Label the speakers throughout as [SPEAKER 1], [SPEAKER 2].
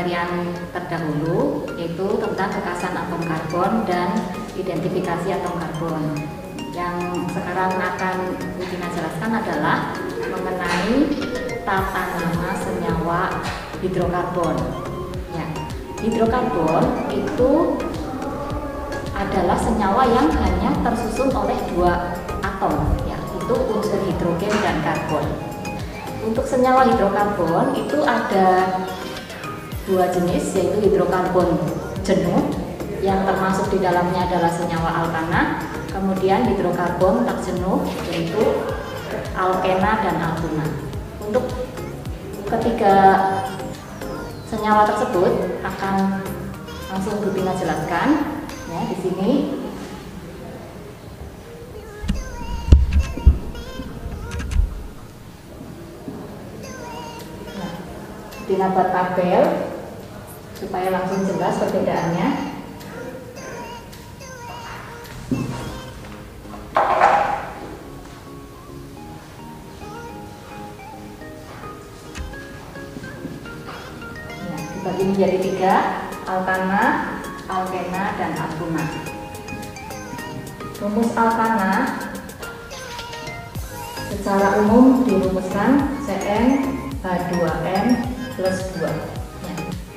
[SPEAKER 1] pematerian terdahulu, yaitu tentang kekasan atom karbon dan identifikasi atom karbon. Yang sekarang akan Bu Tina jelaskan adalah mengenai tata nama senyawa hidrokarbon. Ya, hidrokarbon itu adalah senyawa yang hanya tersusun oleh dua atom, yaitu unsur hidrogen dan karbon. Untuk senyawa hidrokarbon itu ada dua jenis, yaitu hidrokarbon jenuh yang termasuk di dalamnya adalah senyawa alkana, kemudian hidrokarbon tak jenuh yaitu alkena dan alkuna. Untuk ketiga senyawa tersebut akan langsung Bu Tina jelaskan ya di sini. Nah, Bu Tina buat tabel supaya langsung jelas perbedaannya. Nah, dibagi menjadi tiga: alkana, alkena, dan alkuna. Rumus alkana secara umum dirumuskan CnH2n plus 2.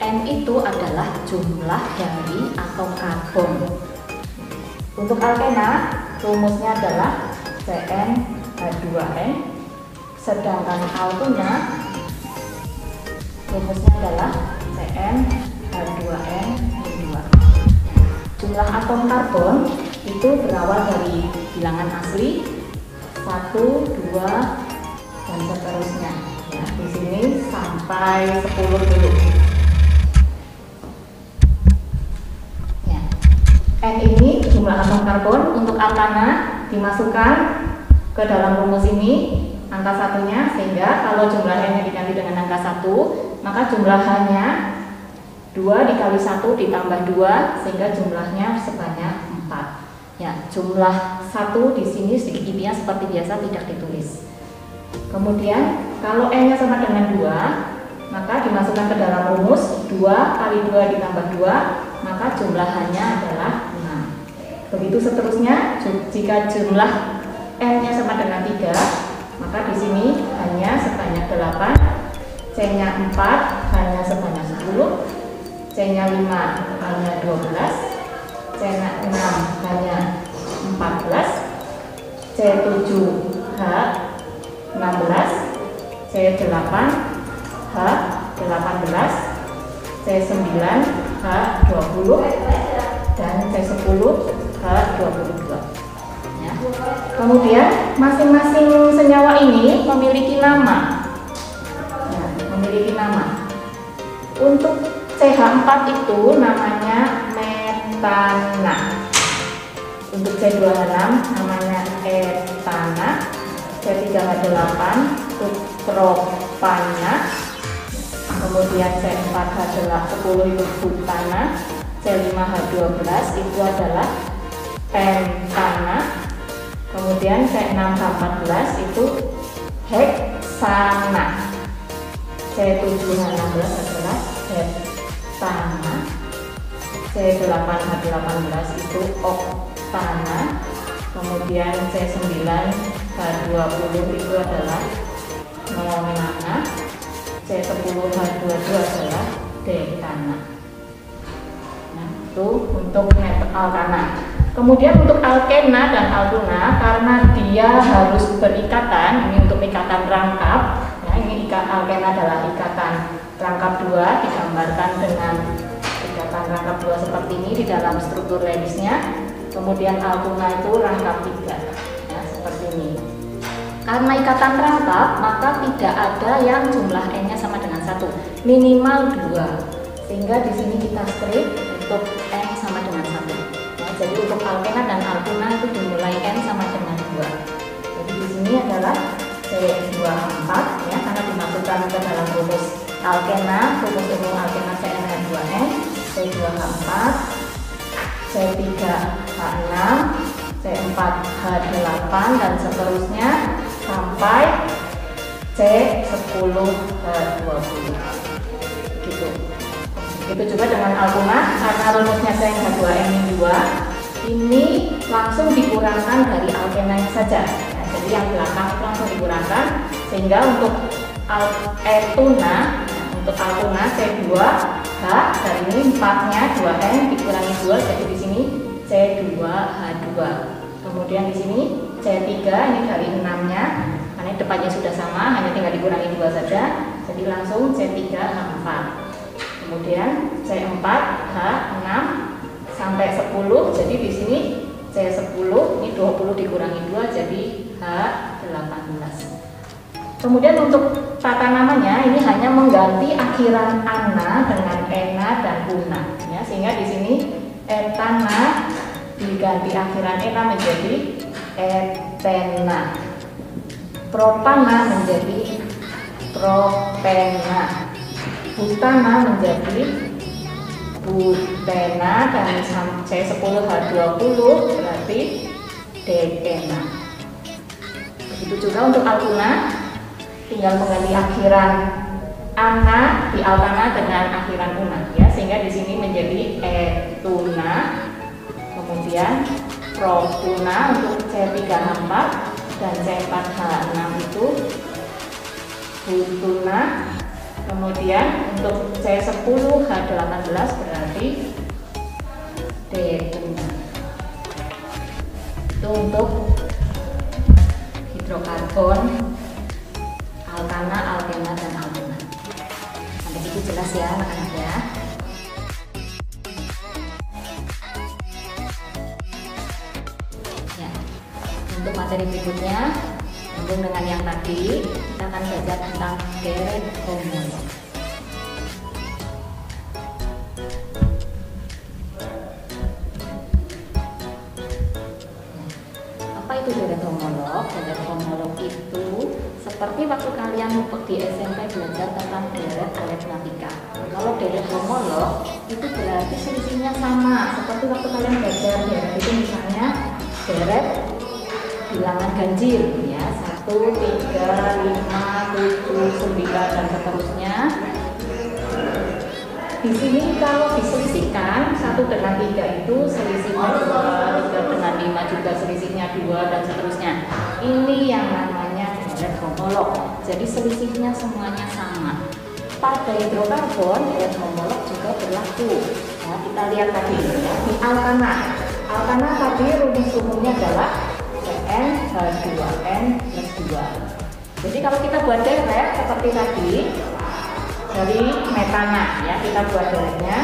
[SPEAKER 1] N itu adalah jumlah dari atom karbon. Untuk alkena rumusnya adalah CnH2n, sedangkan alkuna rumusnya adalah CnH2n2. Jumlah atom karbon itu berawal dari bilangan asli 1, 2, dan seterusnya. Ya, di sini sampai 10 dulu. N ini jumlah atom karbon. Untuk alkana dimasukkan ke dalam rumus ini angka satunya, sehingga kalau jumlah N nya diganti dengan angka 1, maka jumlahannya 2 dikali 1 ditambah 2, sehingga jumlahnya sebanyak 4. Ya, jumlah 1 di sini sedikitnya seperti biasa tidak ditulis. Kemudian kalau N nya sama dengan 2, maka dimasukkan ke dalam rumus 2 kali 2 ditambah 2, maka jumlahannya adalah 6. Begitu seterusnya, jika jumlah N-nya sama dengan 3, maka di sini hanya sebanyak 8, C-nya 4 hanya sebanyak 10, C-nya 5 hanya 12, C-nya 6 hanya 14, C7 H 16, C8 H 18, C9 H 20, dan C10 H 22. Ya. Kemudian masing-masing senyawa ini memiliki nama. Ya, memiliki nama. Untuk CH4 itu namanya metana. Untuk C26 namanya etana. C3H8 itu propana. Kemudian C4H10 itu butana, C5H12 itu adalah pentana, kemudian C6H14 itu heksana, C7H16 adalah heptana, C8H18 itu oktana, kemudian C9H20 itu adalah nonana, C10H22 adalah dekana. Nah, itu untuk alkana. Kemudian untuk alkena dan alkuna, karena dia harus berikatan, ini untuk ikatan rangkap. Ya, ini alkena adalah ikatan rangkap 2, digambarkan dengan ikatan rangkap 2 seperti ini di dalam struktur Lewis-nya. Kemudian alkuna itu rangkap 3, ya, seperti ini. Karena ikatan rangkap, maka tidak ada yang jumlah N-nya sama dengan 1, minimal 2. Sehingga di sini kita strip untuk N sama dengan 1. Nah, jadi untuk alkena dan alkuna itu dimulai N sama dengan 2. Jadi di sini adalah C24 ya, karena dimasukkan ke dalam rumus alkena, rumus umum alkena CnH2n, C2H4, C3H6, C4H8 dan seterusnya sampai C10H20 gitu. Begitu juga dengan Alkuna, karena rumusnya CN2N 2, ini langsung dikurangkan dari alkenanya saja. Nah, jadi yang belakang itu langsung dikurangkan, sehingga untuk etuna, untuk Alkuna C2H, dari ini 4-nya 2N dikurangi 2, jadi di sini C2H2. Kemudian di sini C3, ini dari 6-nya, karena depannya sudah sama, hanya tinggal dikurangi 2 saja, jadi langsung C3H4. Kemudian C4, H6 sampai 10, jadi di sini C10, ini 20 dikurangi 2, jadi H18. Kemudian untuk tata namanya ini hanya mengganti akhiran ana dengan ena dan una, ya, sehingga di sini etana diganti akhiran ena menjadi etena, propana menjadi propena, butana menjadi butena, dan C10H20 berarti dekena. Begitu juga untuk Alkuna, tinggal mengganti akhiran ana di Alkana dengan akhiran una, ya, sehingga di sini menjadi etuna. Kemudian propuna untuk C3H4 dan C4H6 itu butuna. Kemudian untuk C10H18 berarti detuna. Itu untuk hidrokarbon, alkana, alkena, dan alkena. Sampai itu jelas ya anak-anak ya. Ya, untuk materi berikutnya, sambung dengan yang tadi, kita akan belajar tentang deret homolog. Apa itu deret homolog? Deret homolog itu seperti waktu kalian di SMP belajar tentang deret aritmatika. Kalau deret homolog itu berarti selisihnya sama, seperti waktu kalian belajar deret itu misalnya deret bilangan ganjil, ya, 1, 3, 5, 7, 9 dan seterusnya. Di sini kalau diselisihkan 1 dengan 3 itu selisihnya 2, 3 dengan 5 juga selisihnya 2 dan seterusnya. Ini yang namanya deret homolog. Jadi selisihnya semuanya sama. Pada hidrokarbon deret homolog juga berlaku. Nah, kita lihat tadi ya, di alkana. Alkana tadi rumus umumnya adalah CnH2n plus 2. Jadi kalau kita buat deret seperti tadi dari metana, ya, kita buat deretnya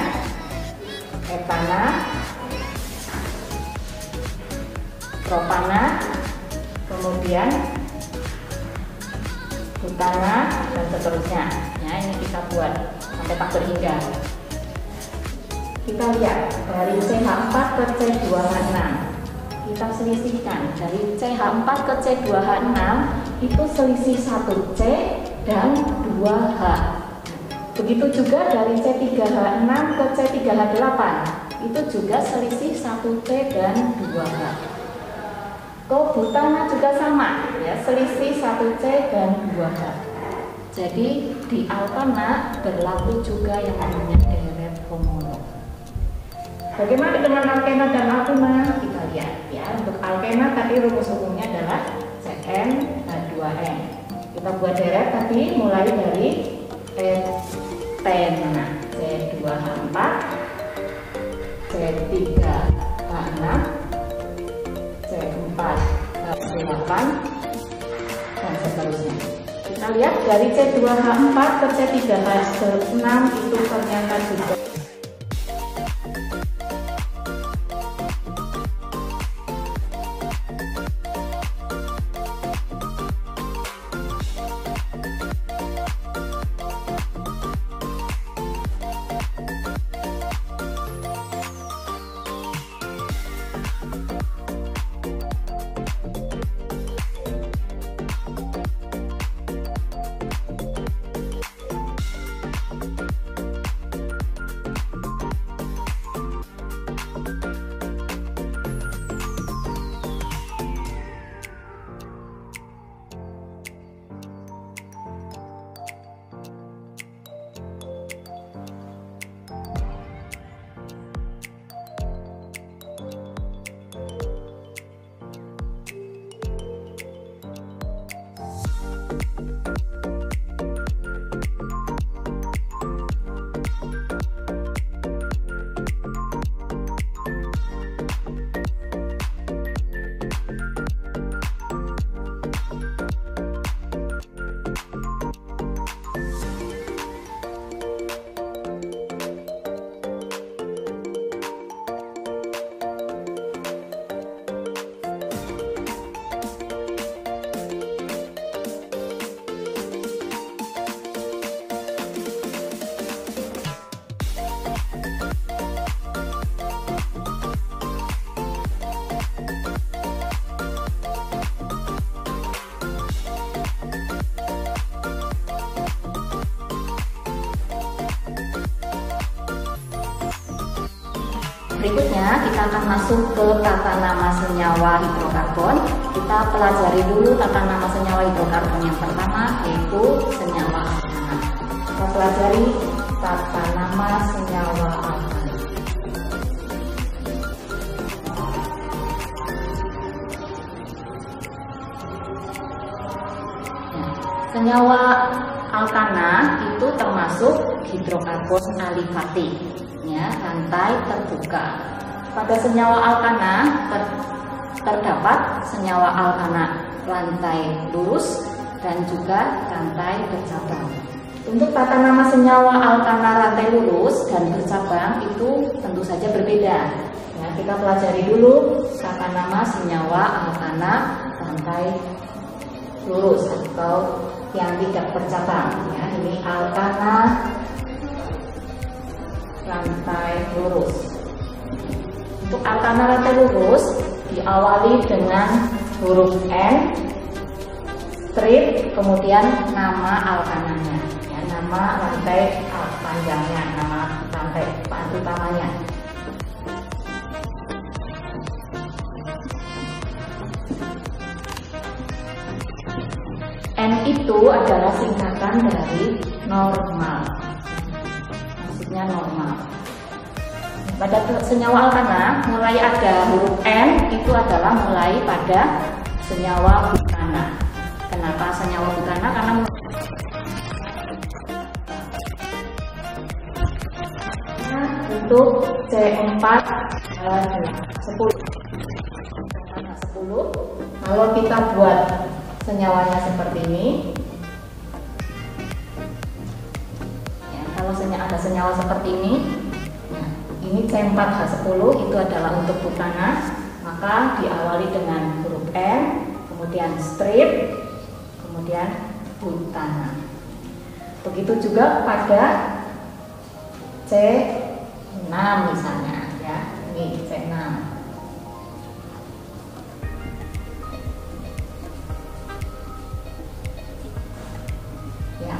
[SPEAKER 1] metana, propana, kemudian butana dan seterusnya. Ya, ini kita buat sampai tak berhingga. Kita lihat dari CH4 ke C2H6. Kita selisihkan dari CH4 ke C2H6 itu selisih 1C dan 2H. Begitu juga dari C3H6 ke C3H8 itu juga selisih 1C dan 2H. Butana juga sama, ya, selisih 1C dan 2H. Jadi di alkana berlaku juga yang namanya deret homolog. Bagaimana dengan alkena dan alkuna? Kita lihat ya. Untuk alkena tadi rumus umumnya adalah CnH2n. Kita buat deret tadi mulai dari etena, C2H4, C3H6, C4H8 dan seterusnya. Kita lihat dari C2H4 ke C3H6 itu ternyata juga berikutnya kita akan masuk ke tata nama senyawa hidrokarbon. Kita pelajari dulu tata nama senyawa hidrokarbon yang pertama, yaitu senyawa alkana. Kita pelajari tata nama senyawa alkana. Senyawa alkana itu termasuk hidrokarbon alifatik, ya, rantai terbuka. Pada senyawa alkana terdapat senyawa alkana rantai lurus dan juga rantai bercabang. Untuk tata nama senyawa alkana rantai lurus dan bercabang itu tentu saja berbeda. Ya, kita pelajari dulu tata nama senyawa alkana rantai lurus atau yang tidak bercabang. Ya, ini alkana rantai lurus. Untuk alkana rantai lurus diawali dengan huruf N, strip, kemudian nama alkananya, ya, nama rantai panjangnya, nama rantai utamanya. N itu adalah singkatan dari normal, maksudnya normal. Pada senyawa alkana mulai ada huruf N itu adalah mulai pada senyawa butana. Kenapa senyawa butana? Karena untuk C4H10. Kalau kita buat senyawanya seperti ini, ya, kalau ada senyawa seperti ini, nah, ini C4H10 itu adalah untuk butana, maka diawali dengan huruf N, kemudian strip, kemudian butana. Begitu juga pada C6 misalnya, ya, ini C6.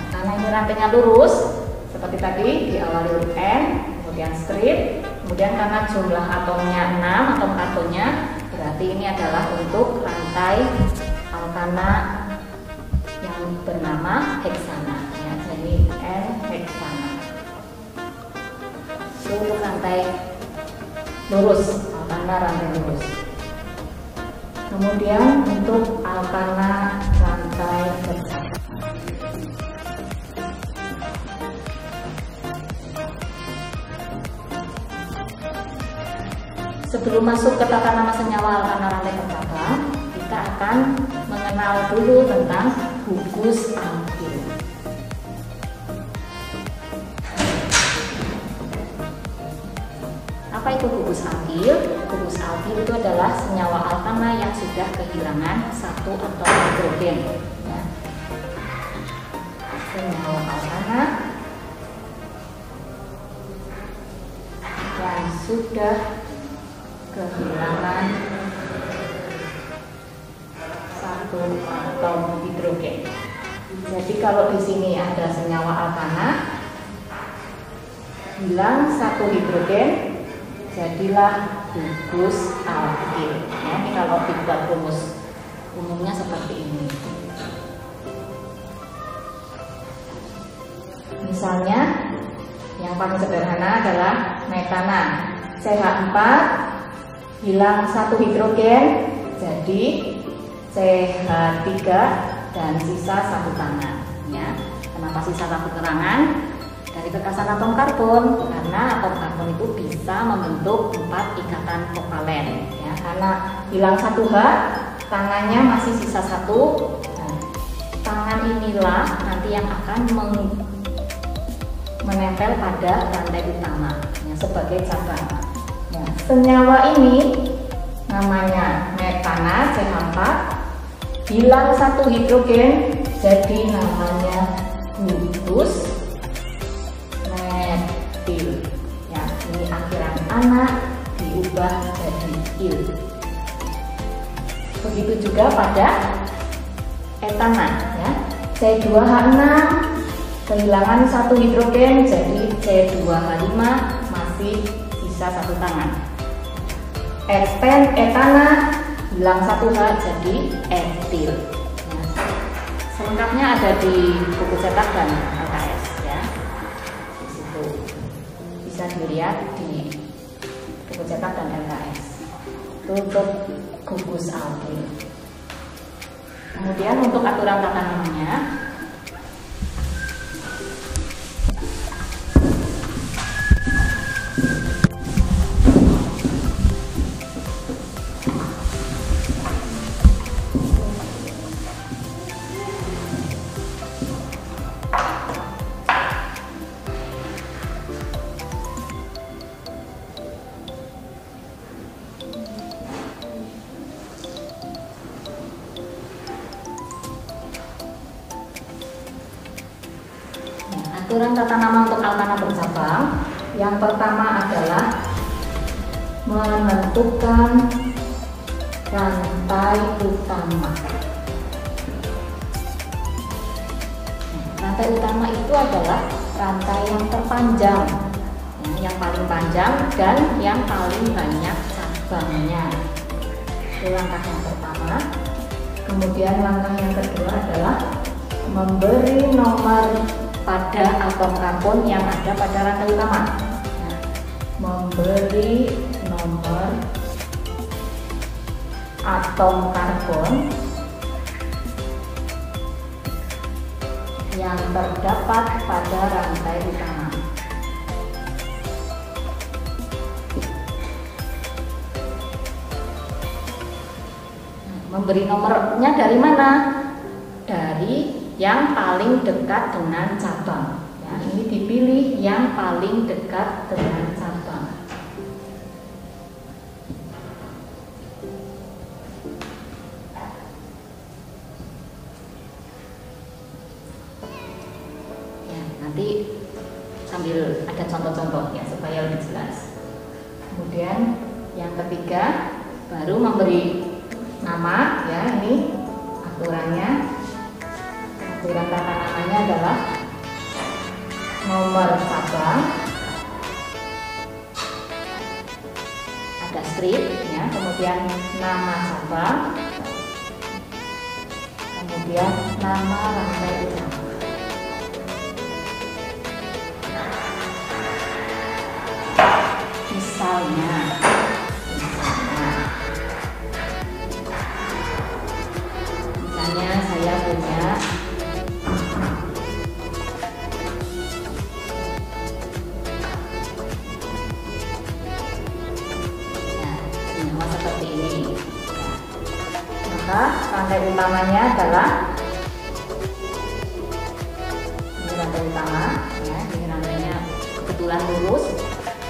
[SPEAKER 1] Karena ini rantainya lurus, seperti tadi diawali huruf N, kemudian strip, kemudian karena jumlah atomnya 6, atom karbonnya, berarti ini adalah untuk rantai alkana yang bernama heksana, ya, jadi N heksana. Itu rantai lurus, alkana rantai lurus. Kemudian untuk alkana rantai bercabang. Sebelum masuk ke tata nama senyawa alkana rantai bercabang, kita akan mengenal dulu tentang gugus alkil. Apa itu gugus alkil? Gugus alkil itu adalah senyawa alkana yang sudah kehilangan satu atom hidrogen. Ya. Senyawa alkana yang sudah kehilangan satu atom hidrogen. Jadi kalau di sini ada senyawa alkana hilang satu hidrogen, jadilah gugus alkil. Ya, ini kalau dibuat rumus umumnya seperti ini. Misalnya yang paling sederhana adalah metana, CH4 hilang satu hidrogen, jadi CH3 dan sisa satu tangan. Ya, kenapa sisa satu tangan? Dari kekasan atom karbon, karena atom karbon itu bisa membentuk 4 ikatan kovalen. Ya, karena hilang satu H, tangannya masih sisa satu. Nah, tangan inilah nanti yang akan menempel pada rantai utama, ya, sebagai cabang. Ya, senyawa ini namanya metana CH4, hilang satu hidrogen, jadi namanya gugus metil. Ya, ini akhiran anak diubah jadi il. Begitu juga pada etana, ya, C2H6 kehilangan satu hidrogen, jadi C2H5 masih sisa satu tangan. etana hilang satu H jadi etil. Nah, selengkapnya ada di buku cetak dan LKS ya. Di situ bisa dilihat di buku cetak dan LKS. Untuk gugus alkil. Kemudian untuk aturan tata namanya, aturan tata nama untuk alkana bercabang. Yang pertama adalah menentukan rantai utama. Rantai utama itu adalah rantai yang terpanjang, yang paling panjang dan yang paling banyak cabangnya. Itu langkah yang pertama. Kemudian langkah yang kedua adalah memberi nomor pada atom karbon yang ada pada rantai utama. Nah, memberi nomor atom karbon yang terdapat pada rantai utama. Memberi nomornya dari mana? Dari yang paling dekat dengan cabang. Ya, ini dipilih yang paling dekat dengan cabang. Ya, nanti sambil ada contoh-contohnya supaya lebih jelas. Kemudian yang ketiga baru memberi nama, ya ini aturannya. Aturan tata namanya adalah nomor cabang, ada strip, ya, kemudian nama cabang, kemudian nama rantai utama. Misalnya saya punya seperti ini. Maka rantai utamanya adalah ini rantai utama, ya, ini rantainya kebetulan lurus.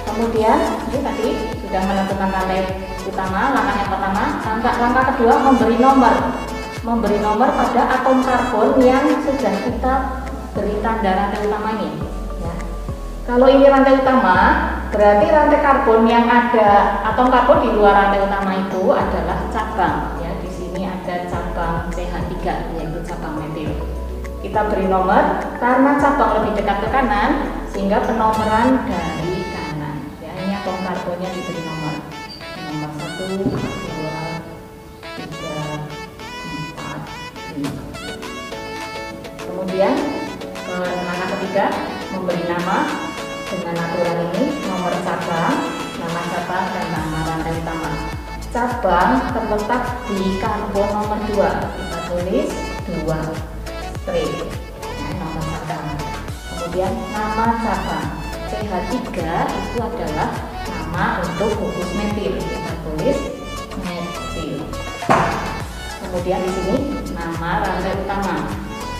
[SPEAKER 1] Kemudian ini tadi sudah menentukan rantai utama, langkah yang pertama. Langkah kedua memberi nomor pada atom karbon yang sudah kita beri tanda rantai utama ini. Ya. Kalau ini rantai utama, berarti rantai karbon yang ada atom karbon di luar rantai utama itu adalah cabang. Ya, di sini ada cabang CH3 yaitu cabang metil. Kita beri nomor karena cabang lebih dekat ke kanan sehingga penomoran dari kanan. Ya, ini atom karbonnya diberi nomor 1, 2, 3, 4, 5. Kemudian langkah ketiga memberi nama. Dengan aturan ini, nomor cabang, nama cabang, dan nama rantai utama. Cabang terletak di karbon nomor 2. Kita tulis 2 strip. Nah, nomor cabang. Kemudian nama cabang. CH3 itu adalah nama untuk gugus metil. Kita tulis metil. Kemudian di sini nama rantai utama.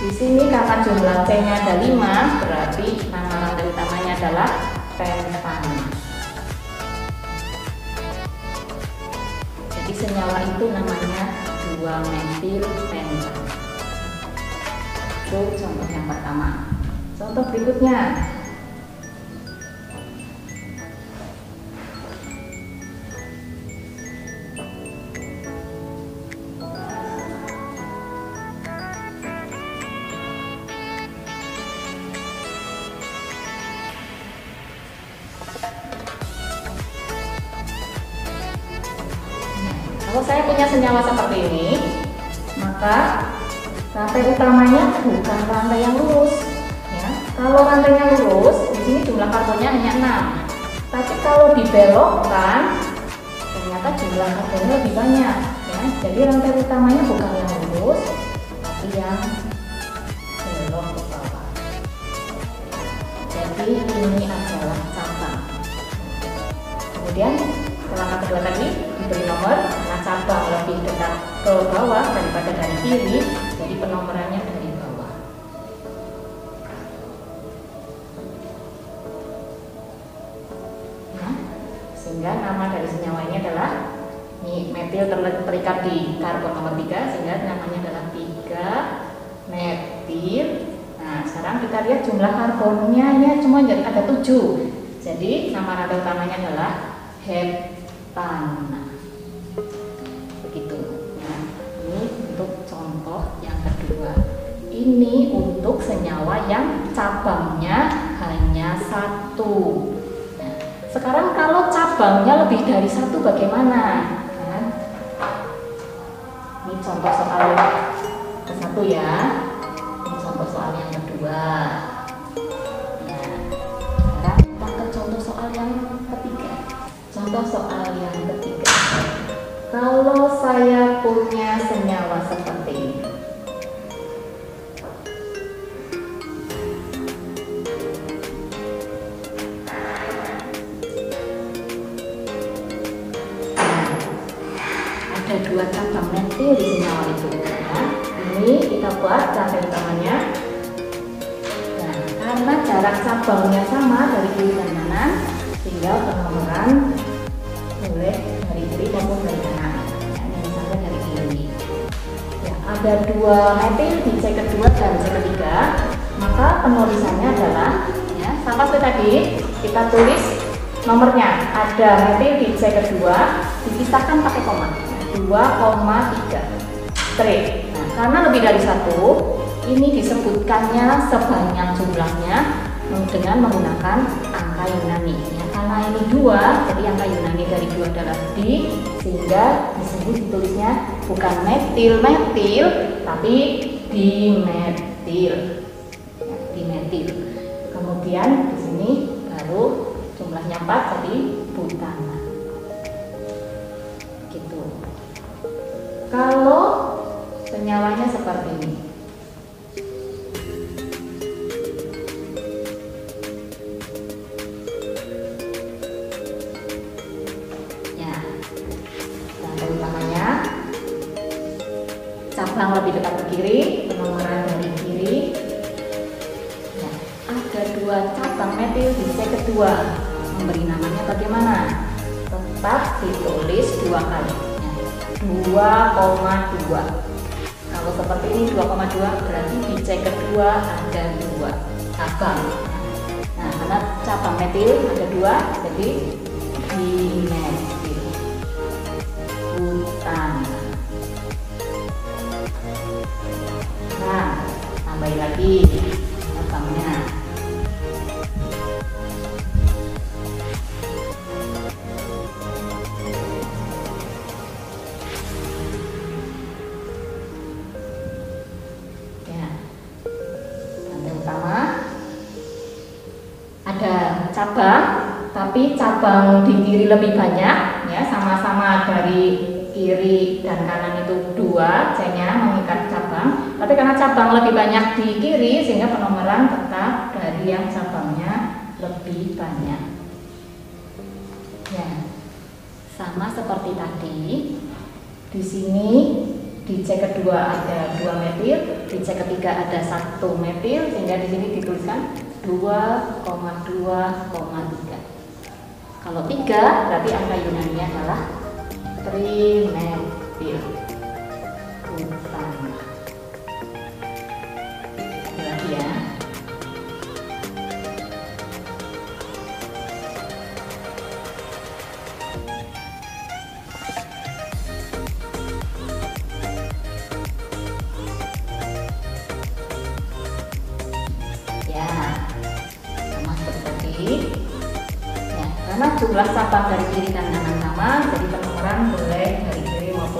[SPEAKER 1] Di sini karena jumlah C-nya ada 5, berarti nama rantai utamanya adalah pentan. Jadi senyawa itu namanya 2-metil pentan. Itu contoh yang pertama. Contoh berikutnya. Kalau saya punya senyawa seperti ini, maka rantai utamanya bukan rantai yang lurus. Ya. Kalau rantainya lurus, di sini jumlah karbonnya hanya 6. Tapi kalau dibelokkan, ternyata jumlah karbonnya lebih banyak. Ya. Jadi rantai utamanya bukan yang lurus, tapi yang belok ke bawah. Jadi ini adalah cabang. Kemudian setelah kedua tadi diberi nomor, karena cabang lebih dekat ke bawah daripada dari kiri, jadi penomorannya dari bawah. Nah, sehingga nama dari senyawa ini adalah metil terikat di karbon nomor 3, sehingga namanya adalah 3-metil. Nah, sekarang kita lihat jumlah karbonnya ya cuma ada 7. Jadi nama rantai utamanya adalah heptana. Begitu. Nah, ini untuk contoh yang kedua. Ini untuk senyawa yang cabangnya hanya 1. Nah, sekarang kalau cabangnya lebih dari 1 bagaimana? Nah, ini contoh soal ke-1 ya. Ini contoh soal yang kedua. Contoh soal yang ketiga. Kalau saya punya senyawa seperti ini, ada 2 cabang metil di senyawa itu. Nah, ini kita buat rantai utamanya. Nah, karena jarak cabangnya sama dari kiri dan kanan, tinggal penomoran boleh dari kiri maupun dari kanan. Ya, ini misalnya dari kiri. Ya, ada 2 metil di C kedua dan C ketiga, maka penulisannya adalah ya sama seperti tadi, kita tulis nomornya. Ada metil di C kedua dipisahkan pakai koma, 2,3 straight. Nah, karena lebih dari 1, ini disebutkannya sebanyak jumlahnya dengan menggunakan angka Yunani. Ya, karena ini 2, jadi angka Yunani dari 2 adalah di, sehingga di sini ditulisnya bukan metil-metil, tapi dimetil. Ya, dimetil. Kemudian di sini baru jumlahnya 4, jadi butana. Gitu. Kalau senyawanya seperti ini, cabang lebih dekat ke kiri, penomoran dari kiri. Ya, ada 2 cabang metil di C kedua, memberi namanya bagaimana? Tetap ditulis 2 kali, ya, 2,2. Kalau seperti ini 2,2 berarti di C kedua ada 2 cabang. Nah, karena cabang metil ada 2, jadi dimetil butana. Nah, tambahin lagi cabangnya. Ya, rantai utama ada cabang, tapi cabang di kiri lebih banyak, ya sama-sama dari kiri dan kanan itu 2, C-nya mengikat cabang, tapi karena cabang lebih banyak di kiri sehingga penomoran tetap dari yang cabangnya lebih banyak. Ya, sama seperti tadi. Di sini di C kedua ada 2 metil, di C ketiga ada 1 metil, sehingga di sini dituliskan 2,2,3. Kalau 3 berarti angka Yunani adalah trimetil butana. Lagi ya. Ya, sama seperti tadi. Ya, karena jumlah cabang dari kiri dan kanan sama, jadi penomoran boleh dari kiri maupun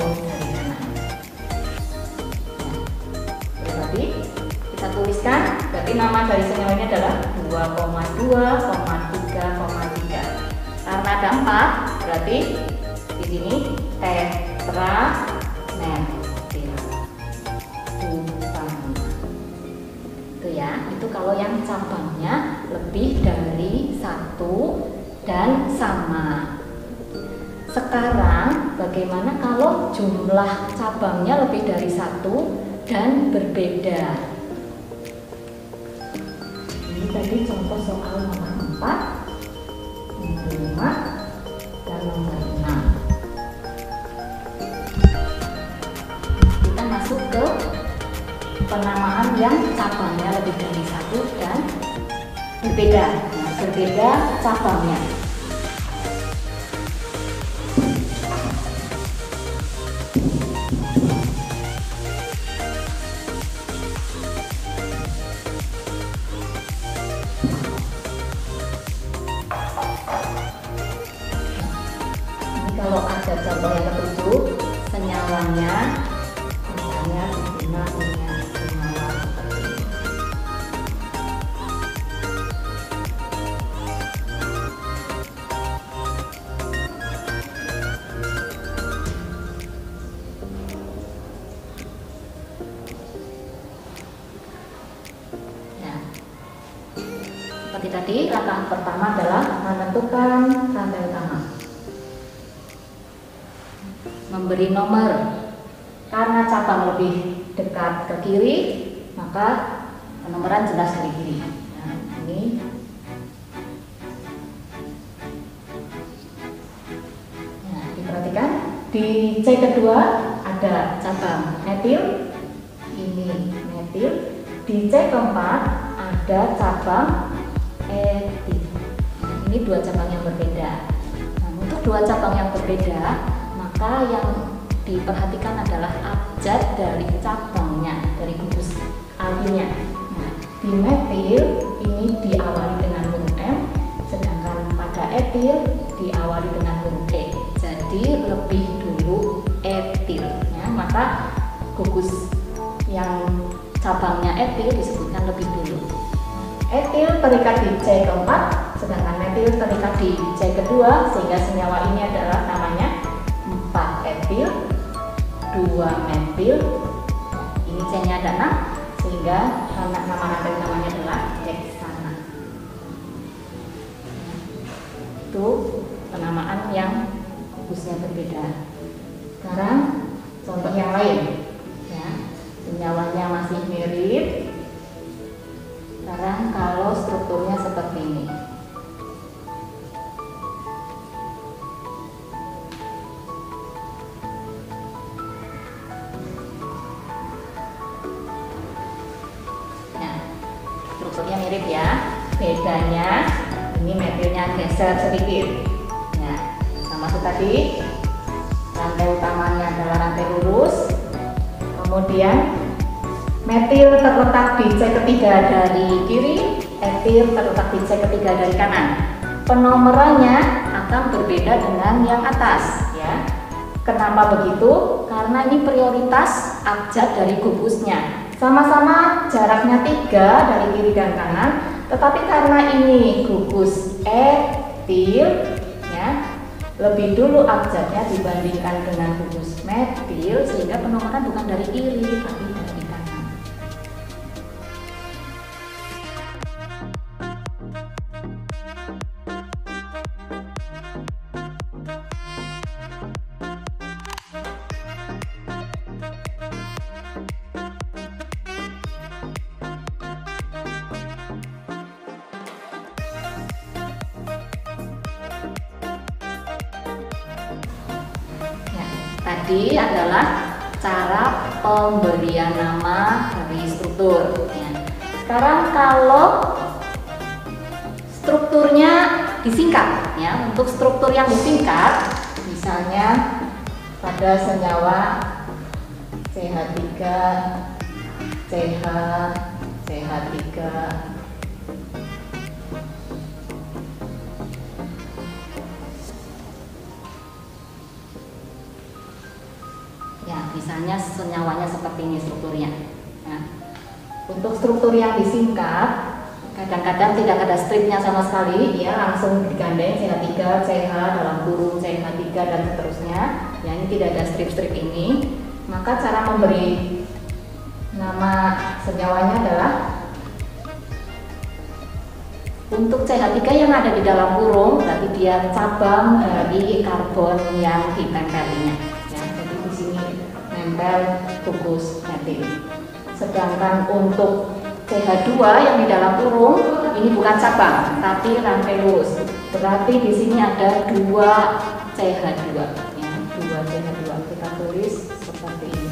[SPEAKER 1] tuliskan, berarti nama dari senyawa ini adalah 2,2,3,3. Karena ada 4, berarti di sini tetrametil. Itu ya, itu kalau yang cabangnya lebih dari 1 dan sama. Sekarang bagaimana kalau jumlah cabangnya lebih dari 1 dan berbeda? Ini tadi contoh soal nomor 4, nomor 5, dan nomor 6. Kita masuk ke penamaan yang cabangnya lebih dari 1 dan berbeda. Nah, berbeda cabangnya. Kalau ada contoh yang ketujuh, senyawanya misalnya Bima punya senyawa seperti ini. Nah, seperti tadi, langkah pertama adalah menentukan rantai utama. Memberi nomor, karena cabang lebih dekat ke kiri maka penomoran jelas dari kiri. Nah, ini nah, diperhatikan di C kedua ada cabang metil, ini metil. Di C keempat ada cabang etil. Nah, ini dua cabang yang berbeda. Nah, untuk dua cabang yang berbeda, maka yang diperhatikan adalah abjad dari cabangnya, dari gugus alkilnya. Nah, di metil ini diawali dengan huruf M, sedangkan pada etil diawali dengan huruf E. Jadi lebih dulu etil. Ya, maka gugus yang cabangnya etil disebutkan lebih dulu. Etil terikat di C keempat, sedangkan metil terikat di C kedua, sehingga senyawa ini adalah namanya 4 etil, 2 metil. Ini C-nya ada 6, sehingga nama rantai namanya adalah heksana. Itu penamaan yang gugusnya berbeda. Sekarang contoh yang lain, ya, senyawanya masih mirip. Sekarang kalau strukturnya seperti ini. Strukturnya mirip ya, bedanya ini metilnya geser sedikit ya, sama seperti tadi. Rantai utamanya adalah rantai lurus, kemudian metil terletak di C ketiga dari kiri, etil terletak di C ketiga dari kanan. Penomorannya akan berbeda dengan yang atas ya. Kenapa begitu? Karena ini prioritas abjad dari gugusnya. Sama-sama jaraknya 3 dari kiri dan kanan, tetapi karena ini gugus etil ya, lebih dulu abjadnya dibandingkan dengan gugus metil, sehingga penomoran bukan dari kiri tapi dari kanan. Tadi adalah cara pemberian nama dari struktur ya. Sekarang kalau strukturnya disingkat ya, untuk struktur yang disingkat misalnya pada senyawa CH3, CH, CH3, ya, misalnya senyawanya seperti ini strukturnya. Nah, Untuk struktur yang disingkat, kadang-kadang tidak ada stripnya sama sekali, ya langsung digandeng CH3, CH dalam kurung CH3 dan seterusnya. Ya, ini tidak ada strip-strip ini. Maka cara memberi nama senyawanya adalah untuk CH3 yang ada di dalam kurung, berarti dia cabang dari karbon yang ditempelinya. Ya, jadi di sini nempel gugus metil. Sedangkan untuk CH2 yang di dalam kurung ini bukan cabang, tapi rantai lurus. Berarti di sini ada 2 CH2. Ya, 2 CH2 kita tulis seperti ini.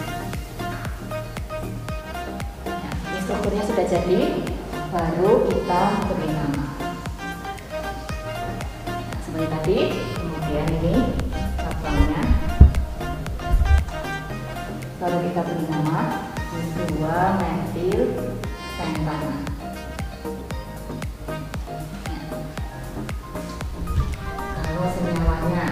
[SPEAKER 1] Ya, ini strukturnya sudah jadi, baru kita beri nama. Nah, seperti tadi, kemudian ini cabangnya, baru kita beri nama 2 metil pentana. Kalau senyawanya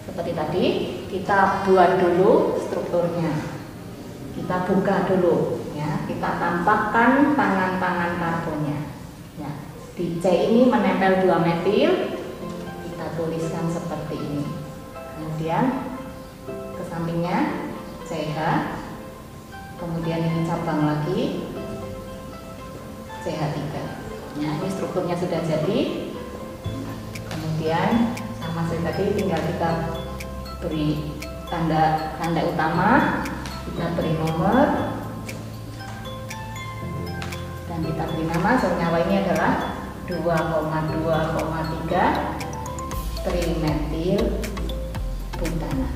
[SPEAKER 1] seperti tadi, kita buat dulu strukturnya, kita buka dulu, ya, kita tampakkan tangan-tangan karbonnya. Ya, di C ini menempel 2 metil, kita tuliskan seperti ini. Kemudian ke sampingnya CH, kemudian ini cabang lagi CH3. Ya, ini strukturnya sudah jadi. Kemudian sama seperti tadi, tinggal kita beri tanda utama, kita beri nomor, dan kita beri nama. Senyawa ini adalah 2,2,3 trimetil butana.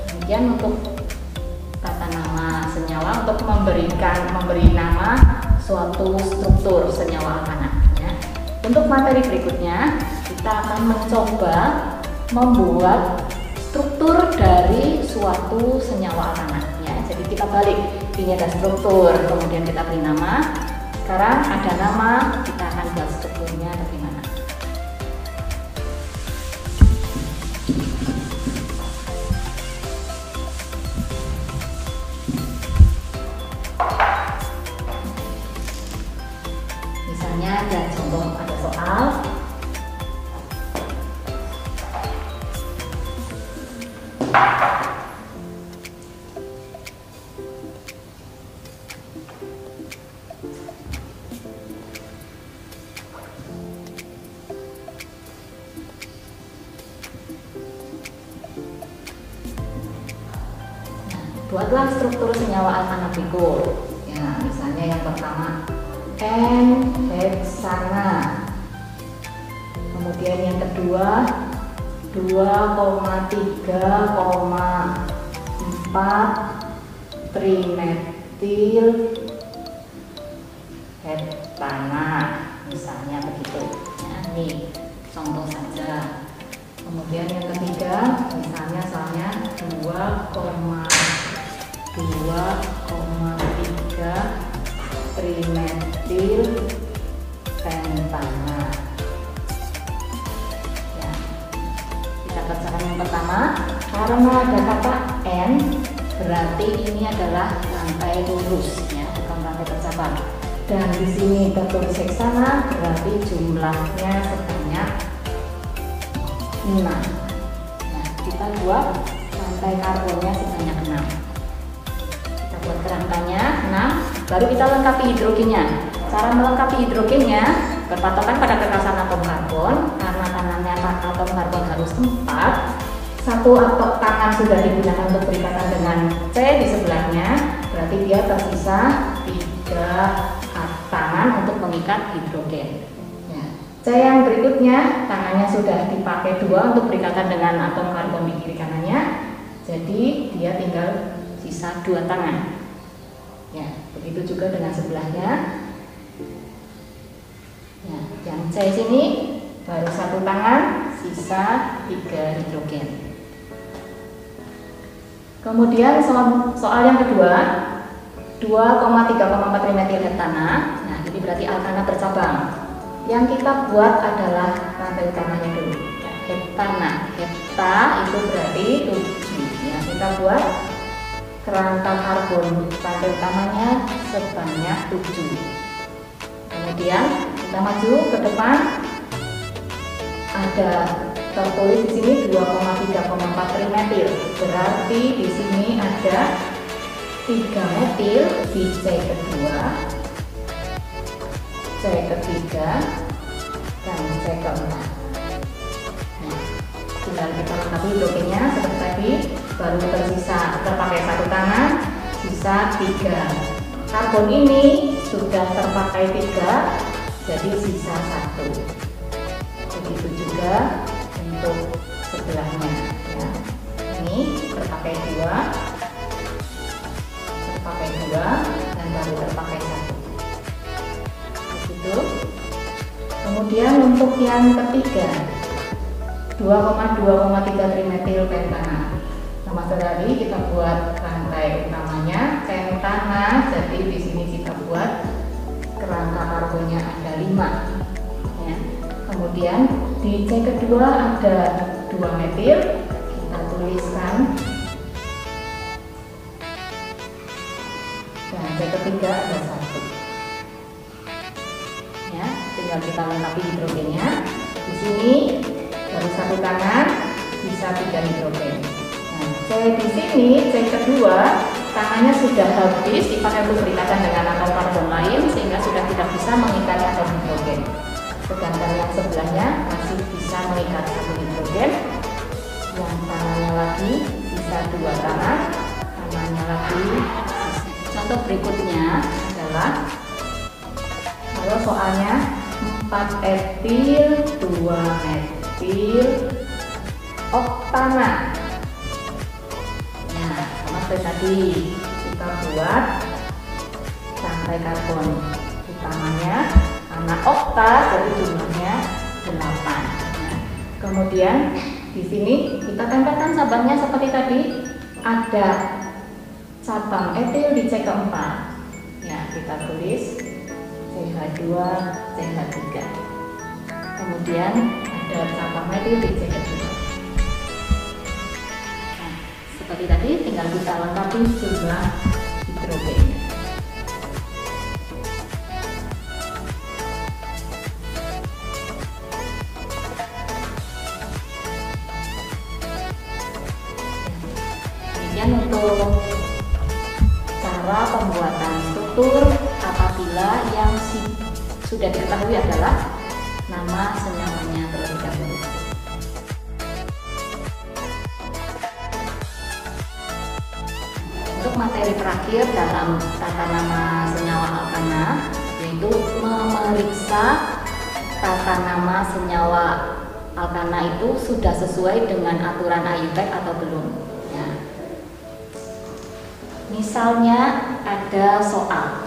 [SPEAKER 1] Kemudian untuk tata nama senyawa, untuk memberi nama suatu struktur senyawa alkana. Untuk materi berikutnya, kita akan mencoba membuat struktur dari suatu senyawa alkana. Ya, jadi kita balik, ini ada struktur, kemudian kita beri nama. Sekarang ada nama, kita akan buat strukturnya bagaimana. Misalnya ada contoh, ada soal. Buatlah struktur senyawa alkana berikut. Ya, misalnya yang pertama N-heksana. Kemudian yang kedua 2,3,4 trimetil heptana, misalnya begitu. Ya, ini contoh saja. Kemudian yang ketiga, misalnya soalnya 2,3 trimetil pentana. Ya, kita kerjakan yang pertama. Karena ada kata N, berarti ini adalah rantai lurus, ya, bukan rantai bercabang. Dan di sini tertulis heksana, berarti jumlahnya sebanyak 6. Nah, kita buat rantai karbonnya sebanyak 6. Kita buat kerangkanya 6, baru kita lengkapi hidrogennya. Cara melengkapi hidrogennya berpatokan pada kekerasan atom karbon. Karena tangannya atom karbon harus 4, satu atom tangan sudah digunakan untuk berikatan dengan C di sebelahnya, berarti dia tersisa 3 tangan untuk mengikat hidrogen. C yang berikutnya, tangannya sudah dipakai 2 untuk berikatan dengan atom karbon di kiri kanannya, jadi dia tinggal sisa 2 tangan. Ya, begitu juga dengan sebelahnya. Ya, yang C sini baru 1 tangan, sisa 3 hidrogen. Kemudian soal yang kedua, 2,3,4 trimetil heptana. Nah, ini berarti alkana bercabang. Yang kita buat adalah rantai utamanya dulu. Ya, heptana, hepta itu berarti 7. Ya, kita buat kerangka karbon rantai utamanya sebanyak 7. Kemudian kita maju ke depan, ada tertulis di sini 2,3,4 trimetil. Berarti di sini ada 3 metil di C kedua, C ketiga, dan C keempat. Nah, tinggal kita lengkapi hidrogennya seperti tadi, baru tersisa terpakai 1 tangan, sisa 3. Karbon ini sudah terpakai 3, jadi sisa 1. Begitu juga untuk sebelahnya. Ya. Ini terpakai 2, terpakai 2, dan baru terpakai 1. Begitu. Kemudian untuk yang ketiga, 2,2,3 trimetil pentana. Sama sekali kita buat rantai utamanya pentana, jadi di sini kita buat kerangka karbonnya ada 5. Ya. Kemudian di C kedua ada 2 metil, kita tuliskan, dan C ketiga ada 1. Ya, tinggal kita lengkapi hidrogennya. Di sini baru 1 tangan, bisa 3 hidrogen. Nah, C di sini, C kedua, tangannya sudah habis dipakai untuk berikatan dengan atom karbon lain, sehingga sudah tidak bisa mengikat atom hidrogen. Sedangkan yang sebelahnya masih bisa mengikat 1 hidrogen. Yang tangannya lagi sisa 2 tangan, tangannya lagi sisa. Contoh berikutnya adalah kalau soalnya 4 etil 2 metil oktana. Nah, sama seperti tadi kita buat rantai karbon utamanya karena okta, jadi jumlahnya 8. Nah, kemudian di sini kita tempelkan cabangnya seperti tadi, ada cabang etil di C keempat. Ya, kita tulis CH2, CH3. Kemudian ada cabang metil di C kedua. Nah, seperti tadi tinggal kita lengkapi jumlah hidrogennya. Demikian untuk cara pembuatan struktur apabila yang sudah diketahui adalah nama senyawanya terlebih dahulu. Untuk materi terakhir dalam tata nama senyawa alkana, yaitu memeriksa tata nama senyawa alkana itu sudah sesuai dengan aturan IUPAC atau belum. Ya. Misalnya ada soal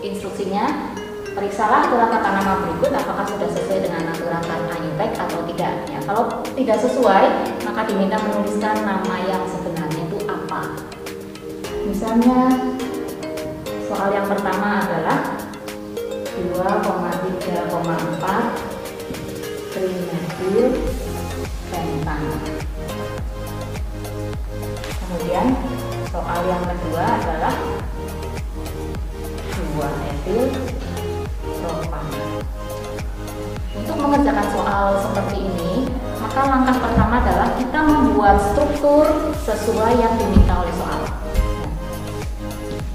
[SPEAKER 1] instruksinya, periksalah aturan tata nama berikut apakah sudah sesuai dengan aturan IUPAC atau tidak. Ya, kalau tidak sesuai, maka diminta menuliskan nama yang sebenarnya itu apa. Misalnya, soal yang pertama adalah 2,3,4 trimetil pentana. Kemudian soal yang kedua adalah 2 etil propan. membuat struktur sesuai yang diminta oleh soal.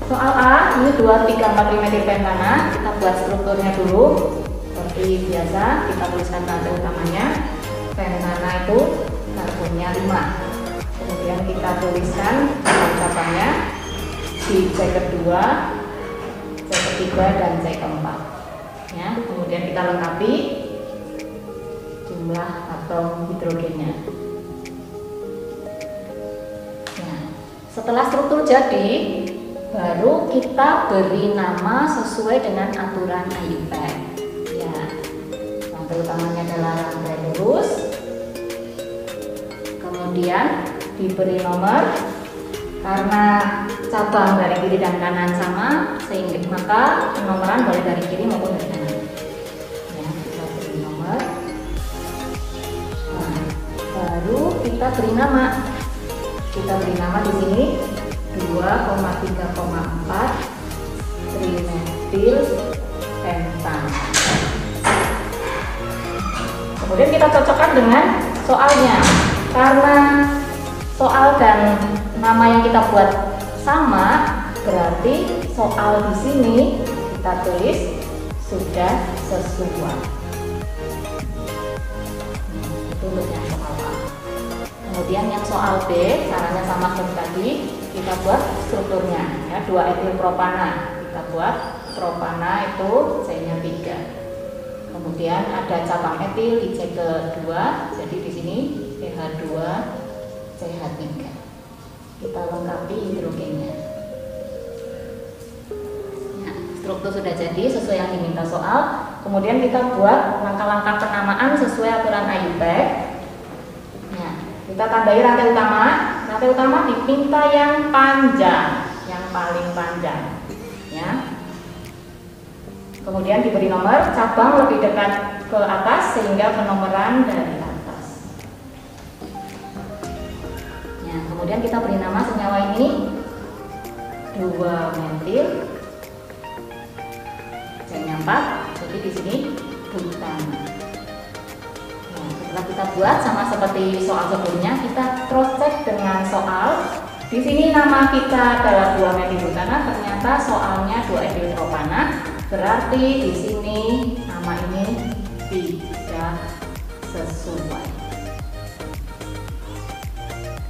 [SPEAKER 1] Soal A, ini 2,3,4 pentana. Kita buat strukturnya dulu. Seperti biasa, kita tuliskan rantai utamanya. Pentana itu karbonnya 5. Kemudian kita tuliskan cabang-cabangnya di C kedua, C ketiga, dan C keempat. Ya, kemudian kita lengkapi jumlah atom hidrogennya. Nah, setelah struktur jadi, baru kita beri nama sesuai dengan aturan IUPAC. Ya, rantai utamanya adalah rantai lurus. Kemudian diberi nomor karena cabang dari kiri dan kanan sama, sehingga maka penomoran boleh dari kiri maupun dari kanan. Ya, kita beri nomor. Nah, baru kita beri nama. Kita beri nama di sini 2,3,4 trimetil pentan. Kemudian kita cocokkan dengan soalnya. Karena soal dan nama yang kita buat sama, berarti soal di sini kita tulis sudah sesuai. Itu untuk yang soal A. Kemudian yang soal B, caranya sama seperti tadi, kita buat strukturnya. Ya, 2 etil propana. Kita buat propana itu C-nya 3. Kemudian ada cabang etil di C kedua, jadi di sini CH2 CH3. Kita lengkapi hidrogennya. Nah, struktur sudah jadi sesuai yang diminta soal. Kemudian kita buat langkah-langkah penamaan sesuai aturan IUPAC. Nah, kita tandai rantai utama. Rantai utama diminta yang panjang, yang paling panjang. Ya. Kemudian diberi nomor cabang lebih dekat ke atas sehingga penomoran dari atas. Ya, kemudian kita beri nama senyawa ini 2-metil, C-nya 4, jadi di sini butana. Nah, setelah kita buat sama seperti soal sebelumnya, kita cross check dengan soal. Di sini nama kita adalah 2-metil butana, ternyata soalnya 2-etil propana. Berarti di sini nama ini tidak sesuai.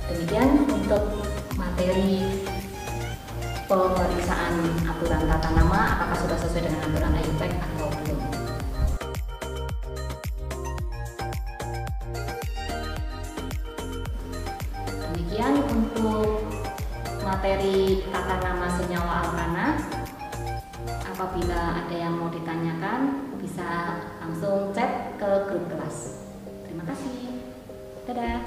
[SPEAKER 1] Demikian untuk materi pemeriksaan aturan tata nama, apakah sudah sesuai dengan aturan IUPAC atau belum. Demikian untuk materi tata nama senyawa alkana. Apabila ada yang mau ditanyakan, bisa langsung chat ke grup kelas. Terima kasih. Dadah.